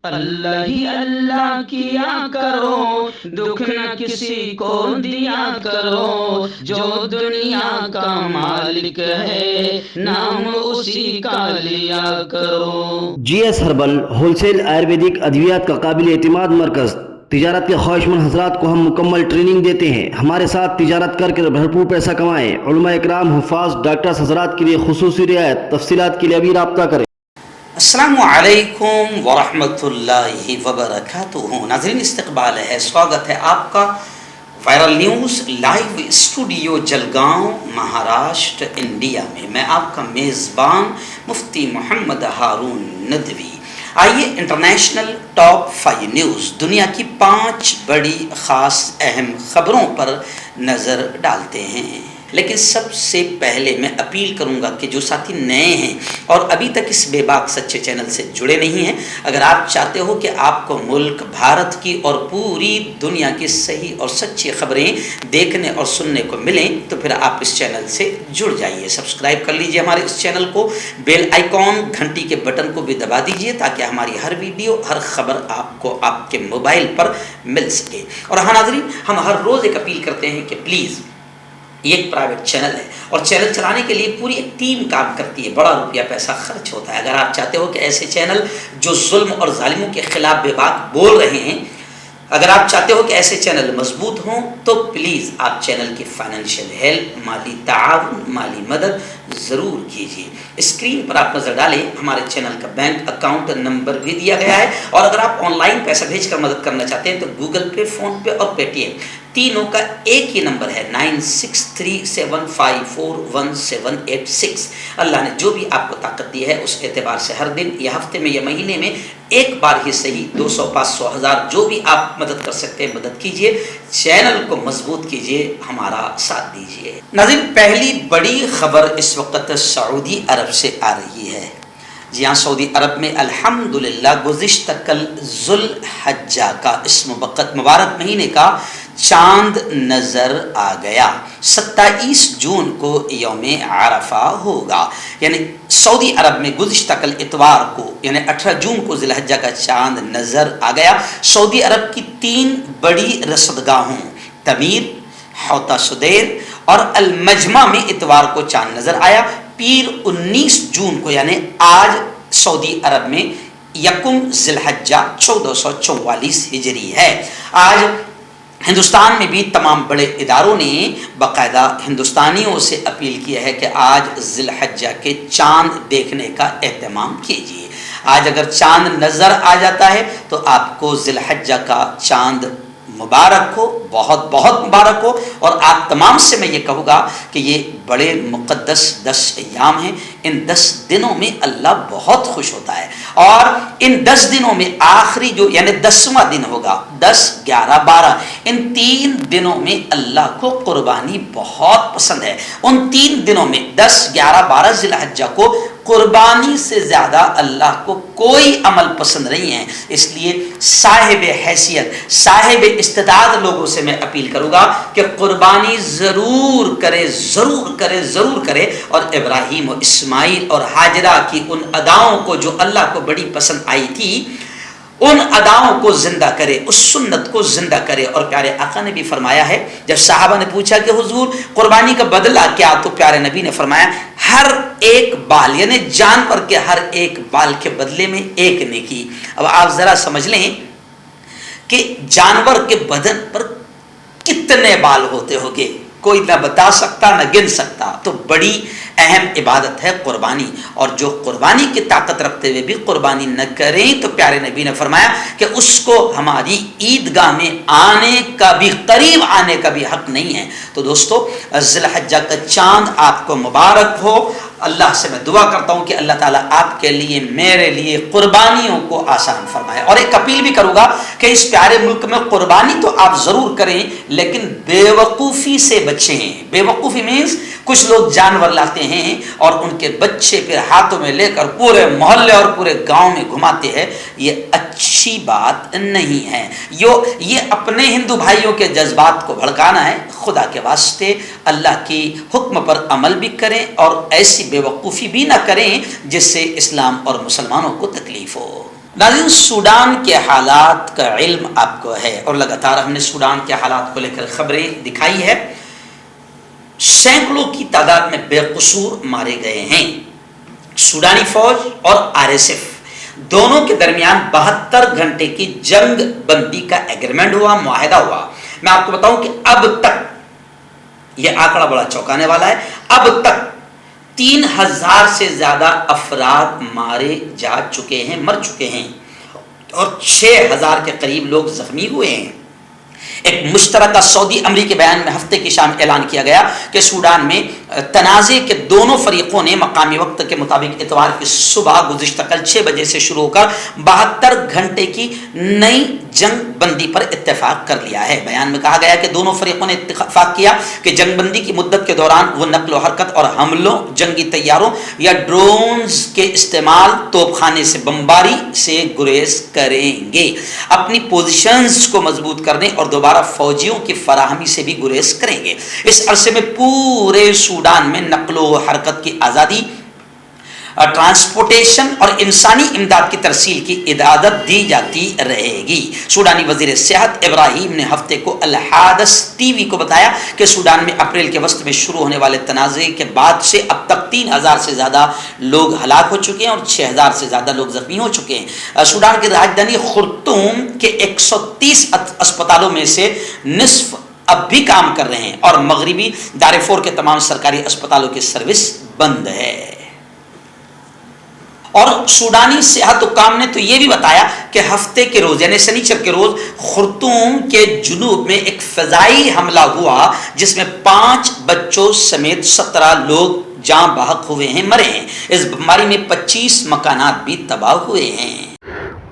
اللہ ہی اللہ کیا کرو، دکھ نہ کسی کو دیا کرو، جو دنیا کا مالک ہے نام اسی کا لیا کرو۔ G S herbal wholesale ayurvedic ادویات کا قابل اعتماد مرکز۔ تجارت کے خواہشمند حضرات کو ہم مکمل ٹریننگ دیتے ہیں۔ ہمارے ساتھ تجارت کر کے بھرپور پیسہ کمائیں۔ علماء اکرام، حفاظ، ڈاکٹرز حضرات کے لیے خصوصی رعایت۔ تفصیلات کے لیے ابھی رابطہ کریں۔ السلام علیکم ورحمۃ اللہ وبرکاتہ۔ ناظرین، استقبال ہے، سواگت ہے آپ کا viral news live studio Jalgaon, Maharashtra, India میں۔ میں آپ کا میزبان مفتی محمد ہارون ندوی۔ آئیے انٹرنیشنل ٹاپ 5 نیوز، دنیا کی 5 بڑی خاص اہم خبروں پر نظر ڈالتے ہیں۔ لیکن سب سے پہلے میں اپیل کروں گا کہ جو ساتھی نئے ہیں اور ابھی تک اس بے باک سچے چینل سے جڑے نہیں ہیں، اگر آپ چاہتے ہو کہ آپ کو ملک بھارت کی اور پوری دنیا کی صحیح اور سچی خبریں دیکھنے اور سننے کو ملیں تو پھر آپ اس چینل سے جڑ جائیے۔ سبسکرائب کر لیجئے ہمارے اس چینل کو، بیل آئیکن گھنٹی کے بٹن کو بھی دبا دیجئے تاکہ ہماری ہر ویڈیو، ہر خبر آپ کو آپ کے موبائل پر مل سکے۔ اور ہاں ناظرین، ہم ہر روز ایک اپیل کرتے ہیں کہ پلیز، یہ ایک پرائیویٹ چینل ہے اور چینل چلانے کے لیے پوری ایک ٹیم کام کرتی ہے، بڑا روپیہ پیسہ خرچ ہوتا ہے۔ اگر آپ چاہتے ہو کہ ایسے چینل جو ظلم اور ظالموں کے خلاف بے باک بول رہے ہیں، اگر آپ چاہتے ہو کہ ایسے چینل مضبوط ہوں تو پلیز آپ چینل کی فائنینشیل ہیلپ، مالی تعاون، مالی مدد ضرور کیجیے۔ اسکرین پر آپ نظر ڈالیں، ہمارے چینل کا بینک اکاؤنٹ نمبر بھی دیا گیا ہے، اور اگر آپ آن لائن پیسہ بھیج کر مدد کرنا چاہتے ہیں تو گوگل پے، فون پے اور پے ٹی ایم تینوں کا ایک ہی نمبر ہے، 9637541786۔ اللہ نے جو بھی آپ کو طاقت دی ہے اس اعتبار سے ہر دن یا ہفتے میں یا مہینے میں ایک بار ہی صحیح 200، 500، 1000 جو بھی آپ مدد کر سکتے ہیں مدد کیجئے، چینل کو مضبوط کیجئے، ہمارا ساتھ دیجئے۔ ناظرین، پہلی بڑی خبر اس وقت سعودی عرب سے آ رہی ہے۔ جی ہاں، سعودی عرب میں الحمدللہ گزشتہ کل ذوالحجہ کا اس مبارک مہینے کا چاند نظر آ گیا۔ 27 جون کو یوم عرفہ ہوگا، یعنی سعودی عرب میں گزشتہ کل اتوار کو یعنی 18 جون کو ذوالحجہ کا چاند نظر آ گیا۔ سعودی عرب کی 3 بڑی رصدگاہوں تمیر، حوطہ سدیر اور المجمع میں اتوار کو چاند نظر آیا۔ پیر 19 جون کو یعنی آج سعودی عرب میں یکم ذوالحجہ 1444 ہجری ہے۔ آج ہندوستان میں بھی تمام بڑے اداروں نے باقاعدہ ہندوستانیوں سے اپیل کی ہے کہ آج ذوالحجہ کے چاند دیکھنے کا اہتمام کیجیے۔ آج اگر چاند نظر آ جاتا ہے تو آپ کو ذوالحجہ کا چاند مبارک ہو، بہت بہت مبارک ہو۔ اور آپ تمام سے میں یہ کہوں گا کہ یہ بڑے مقدس 10 ایام ہیں، ان 10 دنوں میں اللہ بہت خوش ہوتا ہے، اور ان 10 دنوں میں آخری جو یعنی 10واں دن ہوگا، 10، 11، 12، ان 3 دنوں میں اللہ کو قربانی بہت پسند ہے۔ ان 3 دنوں میں 10، 11، 12 ذوالحجہ کو قربانی سے زیادہ اللہ کو کوئی عمل پسند نہیں ہے۔ اس لیے صاحب حیثیت، صاحب استعداد لوگوں سے میں اپیل کروں گا کہ قربانی ضرور کرے، ضرور کرے، ضرور کرے، اور ابراہیم و اسماعیل اور ہاجرہ کی ان اداؤں کو جو اللہ کو بڑی پسند آئی تھی، ان اداؤں کو زندہ کرے، اس سنت کو زندہ کرے۔ اور پیارے آقا نے بھی فرمایا ہے، جب صحابہ نے پوچھا کہ حضور قربانی کا بدلہ کیا، تو پیارے نبی نے فرمایا ہر ایک بال یعنی جانور کے ہر ایک بال کے بدلے میں ایک نیکی۔ اب آپ ذرا سمجھ لیں کہ جانور کے بدن پر کتنے بال ہوتے ہوگے، کوئی نہ بتا سکتا نہ گن سکتا۔ تو بڑی اہم عبادت ہے قربانی، اور جو قربانی کی طاقت رکھتے ہوئے بھی قربانی نہ کریں تو پیارے نبی نے فرمایا کہ اس کو ہماری عیدگاہ میں آنے کا بھی، قریب آنے کا بھی حق نہیں ہے۔ تو دوستو، ذوالحجہ کا چاند آپ کو مبارک ہو۔ اللہ سے میں دعا کرتا ہوں کہ اللہ تعالیٰ آپ کے لیے، میرے لیے قربانیوں کو آسان فرمائے۔ اور ایک اپیل بھی کروں گا کہ اس پیارے ملک میں قربانی تو آپ ضرور کریں، لیکن بے وقوفی سے بچیں۔ بے وقوفی مینس کچھ لوگ جانور لاتے ہیں اور ان کے بچے پھر ہاتھوں میں لے کر پورے محلے اور پورے گاؤں میں گھماتے ہیں، یہ اچھی بات نہیں ہے۔ یہ اپنے ہندو بھائیوں کے جذبات کو بھڑکانا ہے۔ خدا کے واسطے اللہ کی حکم پر عمل بھی کریں اور ایسی بے وقوفی بھی نہ کریں جس سے اسلام اور مسلمانوں کو تکلیف ہو۔ ناظرین، سوڈان کے حالات کا علم آپ کو ہے اور لگاتار ہم نے سوڈان کے حالات کو لے کر خبریں دکھائی ہے. سینکڑوں کی تعداد میں بے قصور مارے گئے ہیں. سوڈانی فوج اور RSF دونوں کے درمیان 72 گھنٹے کی جنگ بندی کا ایگریمنٹ ہوا، معاہدہ ہوا. میں آپ کو بتاؤں کہ اب تک یہ آنکڑا بڑا چونکانے والا ہے. اب تک 3000 سے زیادہ افراد مارے جا چکے ہیں، مر چکے ہیں، اور 6000 کے قریب لوگ زخمی ہوئے ہیں. ایک مشترکہ سعودی امریکی بیان میں ہفتے کی شام اعلان کیا گیا کہ سوڈان میں تنازع کے دونوں فریقوں نے مقامی وقت کے مطابق اتوار کی صبح گزشتہ کل 6 بجے سے شروع ہو کر 72 گھنٹے کی نئی جنگ بندی پر اتفاق کر لیا ہے. بیان میں کہا گیا کہ دونوں فریقوں نے اتفاق کیا کہ جنگ بندی کی مدت کے دوران وہ نقل و حرکت اور حملوں، جنگی طیاروں یا ڈرونز کے استعمال، توپ خانے سے بمباری سے گریز کریں گے، اپنی پوزیشنز کو مضبوط کرنے اور دوبارہ فوجیوں کی فراہمی سے بھی گریز کریں گے. اس عرصے میں پورے سوڈان میں نقل و حرکت کی آزادی، ٹرانسپورٹیشن اور انسانی امداد کی ترسیل کی اجازت دی جاتی رہے گی. سوڈانی وزیر صحت ابراہیم نے ہفتے کو الحادث ٹی وی کو بتایا کہ سوڈان میں اپریل کے وسط میں شروع ہونے والے تنازع کے بعد سے اب تک 3000 سے زیادہ لوگ ہلاک ہو چکے ہیں اور 6000 سے زیادہ لوگ زخمی ہو چکے ہیں. سوڈان کی راجدھانی خرطوم کے 130 اسپتالوں میں سے نصف اب بھی کام کر رہے ہیں اور مغربی دارفور کے تمام سرکاری اسپتالوں کی سروس بند ہے. اور سوڈانی صحت حکام نے تو یہ بھی بتایا کہ ہفتے کے روز یعنی سنیچر کے روز خرطوم کے جنوب میں ایک فضائی حملہ ہوا جس میں 5 بچوں سمیت 17 لوگ جاں بحق ہوئے ہیں، مرے ہیں. اس بیماری میں 25 مکانات بھی تباہ ہوئے ہیں.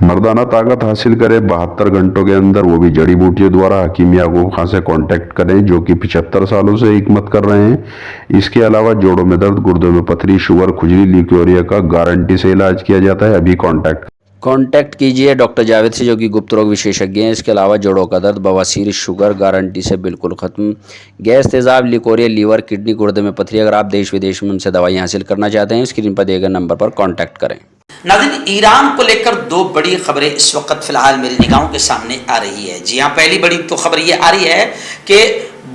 مردانہ طاقت حاصل کرے 72 گھنٹوں کے اندر، وہ بھی جڑی بوٹیوں دوارا. حکیم یعقوب خان سے کانٹیکٹ کریں جو کہ 75 سالوں سے حکمت کر رہے ہیں. اس کے علاوہ جوڑوں میں درد، گردوں میں پتھری، شوگر، کھجلی، لیکوریا کا گارنٹی سے علاج کیا جاتا ہے. ابھی کانٹیکٹ کیجئے ڈاکٹر جاوید سے جو کہ گپت روگ وشیشجঞ ہیں. اس کے علاوہ جوڑوں کا درد، بواسیر، شوگر گارنٹی سے بالکل ختم، گیس، تیزاب، لیکوریا، لیور، کڈنی، گردے میں پتھری. اگر آپ دیش ودیش میں ان سے دوائیں حاصل کرنا چاہتے ہیں اسکرین پر دیے گئے نمبر پر کانٹیکٹ کریں. ناظرین، ایران کو لے کر 2 بڑی خبریں اس وقت فی الحال میری نگاہوں کے سامنے آ رہی ہے. جی ہاں، پہلی بڑی تو خبر یہ آ رہی ہے کہ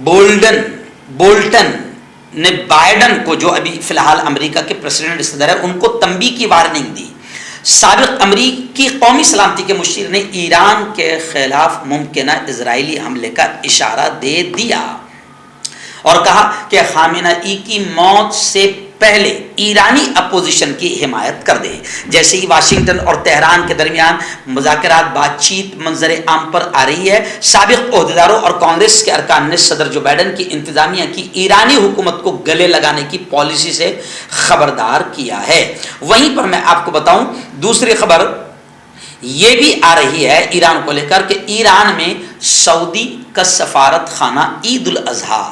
بولٹن نے بائیڈن کو، جو ابھی فی الحال امریکہ کے پریزیڈنٹ صدر ہے، ان کو تنبیہ کی وارننگ دی. سابق امریکی قومی سلامتی کے مشیر نے ایران کے خلاف ممکنہ اسرائیلی حملے کا اشارہ دے دیا اور کہا کہ خامنہ ای کی موت سے پہلے ایرانی اپوزیشن کی حمایت کر دے. جیسے ہی واشنگٹن اور تہران کے درمیان مذاکرات، بات چیت منظر عام پر آ رہی ہے، سابق عہدیداروں اور کانگریس کے ارکان نے صدر جو بائیڈن کی انتظامیہ کی ایرانی حکومت کو گلے لگانے کی پالیسی سے خبردار کیا ہے. وہیں پر میں آپ کو بتاؤں دوسری خبر یہ بھی آ رہی ہے ایران کو لے کر کہ ایران میں سعودی کا سفارت خانہ عید الاضحیٰ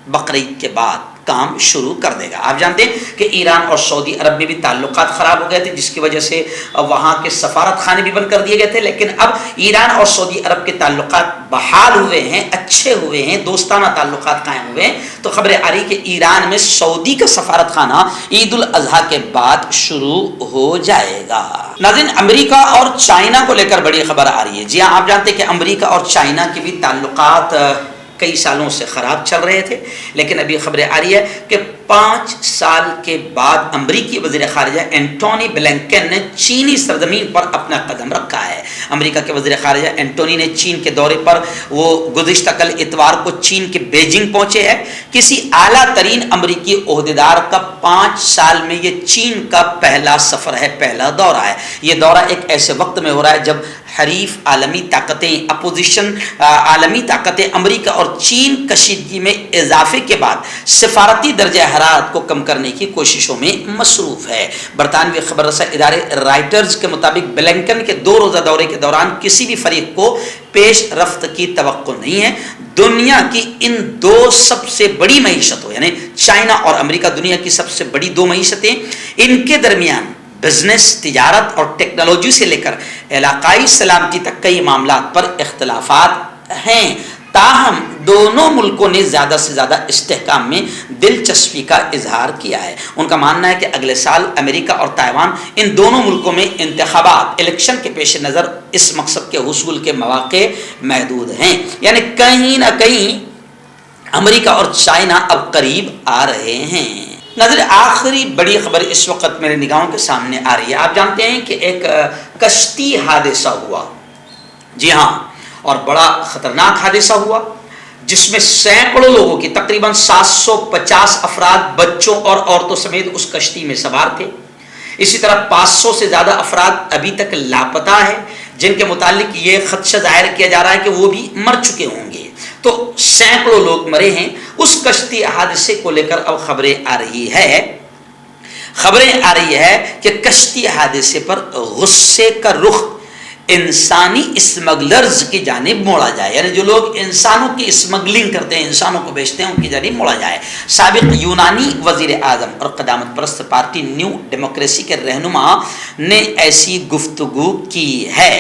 بقرعید کے بعد کام شروع کر دے گا. آپ جانتے ہیں کہ ایران اور سعودی عرب میں بھی تعلقات خراب ہو گئے تھے جس کی وجہ سے وہاں کے سفارت خانے بھی بند کر دیے گئے تھے، لیکن اب ایران اور سعودی عرب کے تعلقات بحال ہوئے ہیں، اچھے ہوئے ہیں، دوستانہ تعلقات قائم ہوئے ہیں. تو خبریں آ رہی کہ ایران میں سعودی کا سفارت خانہ عید الاضحیٰ کے بعد شروع ہو جائے گا. ناظرین، امریکہ اور چائنا کو لے کر بڑی خبر آ رہی ہے. جی ہاں، آپ جانتے ہیں کہ امریکہ اور چائنا کے بھی تعلقات کئی سالوں سے خراب چل رہے تھے، لیکن ابھی خبریں آ رہی ہے کہ 5 سال کے بعد امریکی وزیر خارجہ اینٹونی بلنکن نے چینی سرزمین پر اپنا قدم رکھا ہے. امریکہ کے وزیر خارجہ اینٹونی نے چین کے دورے پر وہ گزشتہ کل اتوار کو چین کے بیجنگ پہنچے ہیں. کسی اعلیٰ ترین امریکی عہدیدار کا 5 سال میں یہ چین کا پہلا سفر ہے، پہلا دورہ ہے. یہ دورہ ایک ایسے وقت میں ہو رہا ہے جب حریف عالمی طاقتیں، اپوزیشن عالمی طاقتیں امریکہ اور چین کشیدگی میں اضافے کے بعد سفارتی درجہ حرارت کو کم کرنے کی کوششوں میں مصروف ہے. برطانوی خبر رساں ادارے رائٹرز کے مطابق بلنکن کے 2 روزہ دورے کے دوران کسی بھی فریق کو پیش رفت کی توقع نہیں ہے. دنیا کی ان 2 سب سے بڑی معیشتوں یعنی چائنا اور امریکہ، دنیا کی سب سے بڑی 2 معیشتیں، ان کے درمیان بزنس، تجارت اور ٹیکنالوجی سے لے کر علاقائی سلامتی تک کئی معاملات پر اختلافات ہیں. تاہم دونوں ملکوں نے زیادہ سے زیادہ استحکام میں دلچسپی کا اظہار کیا ہے۔ ان کا ماننا ہے کہ اگلے سال امریکہ اور تائیوان ان دونوں ملکوں میں انتخابات الیکشن کے پیش نظر اس مقصد کے حصول کے مواقع محدود ہیں، یعنی کہیں نہ کہیں امریکہ اور چائنا اب قریب آ رہے ہیں۔ نظر آخری بڑی خبر اس وقت میرے نگاہوں کے سامنے آ رہی ہے۔ آپ جانتے ہیں کہ ایک کشتی حادثہ ہوا، جی ہاں، اور بڑا خطرناک حادثہ ہوا، جس میں سینکڑوں لوگوں کی تقریباً 750 افراد بچوں اور عورتوں سمیت اس کشتی میں سوار تھے۔ اسی طرح 500 سے زیادہ افراد ابھی تک لاپتہ ہیں، جن کے متعلق یہ خدشہ ظاہر کیا جا رہا ہے کہ وہ بھی مر چکے ہوں گے۔ تو سینکڑوں لوگ مرے ہیں۔ اس کشتی حادثے کو لے کر اب خبریں آ رہی ہے کہ کشتی حادثے پر غصے کا رخ انسانی اسمگلرز کی جانب موڑا جائے، یعنی جو لوگ انسانوں کی اسمگلنگ کرتے ہیں، انسانوں کو بیچتے ہیں، ان کی جانب موڑا جائے۔ سابق یونانی وزیر اعظم اور قدامت پرست پارٹی نیو ڈیموکریسی کے رہنما نے ایسی گفتگو کی ہے۔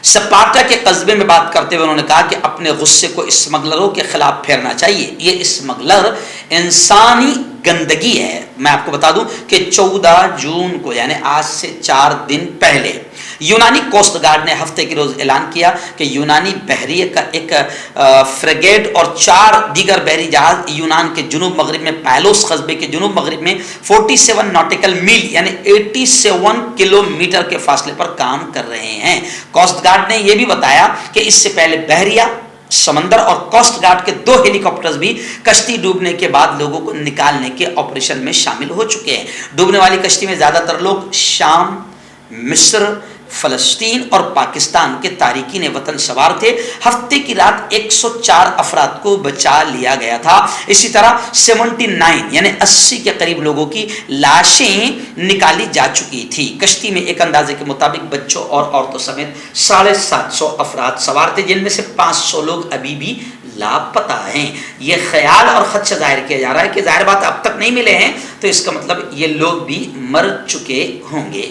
سپارٹا کے قصبے میں بات کرتے ہوئے انہوں نے کہا کہ اپنے غصے کو اسمگلروں کے خلاف پھیرنا چاہیے۔ یہ اسمگلر انسانی گندگی ہے۔ میں آپ کو بتا دوں کہ 14 جون کو، یعنی آج سے 4 دن پہلے، یونانی کوسٹ گارڈ نے ہفتے کے روز اعلان کیا کہ یونانی بحریہ کا ایک فریگیٹ اور 4 دیگر بحری جہاز یونان کے جنوب مغرب میں پائلوس قصبے کے جنوب مغرب میں 47 ناٹیکل میل یعنی 87 کلومیٹر کے فاصلے پر کام کر رہے ہیں۔ کوسٹ گارڈ نے یہ بھی بتایا کہ اس سے پہلے بحریہ، سمندر اور کوسٹ گارڈ کے 2 ہیلی کاپٹرز بھی کشتی ڈوبنے کے بعد لوگوں کو نکالنے کے آپریشن میں شامل ہو چکے ہیں۔ ڈوبنے والی کشتی میں زیادہ تر لوگ شام، مصر، فلسطین اور پاکستان کے تارکین وطن سوار تھے۔ ہفتے کی رات 104 افراد کو بچا لیا گیا تھا۔ اسی طرح 79 یعنی 80 کے قریب لوگوں کی لاشیں نکالی جا چکی تھی۔ کشتی میں ایک اندازے کے مطابق بچوں اور عورتوں سمیت 750 افراد سوار تھے، جن میں سے 500 لوگ ابھی بھی لاپتہ ہیں۔ یہ خیال اور خدشہ ظاہر کیا جا رہا ہے کہ ظاہر بات اب تک نہیں ملے ہیں، تو اس کا مطلب یہ لوگ بھی مر چکے ہوں گے۔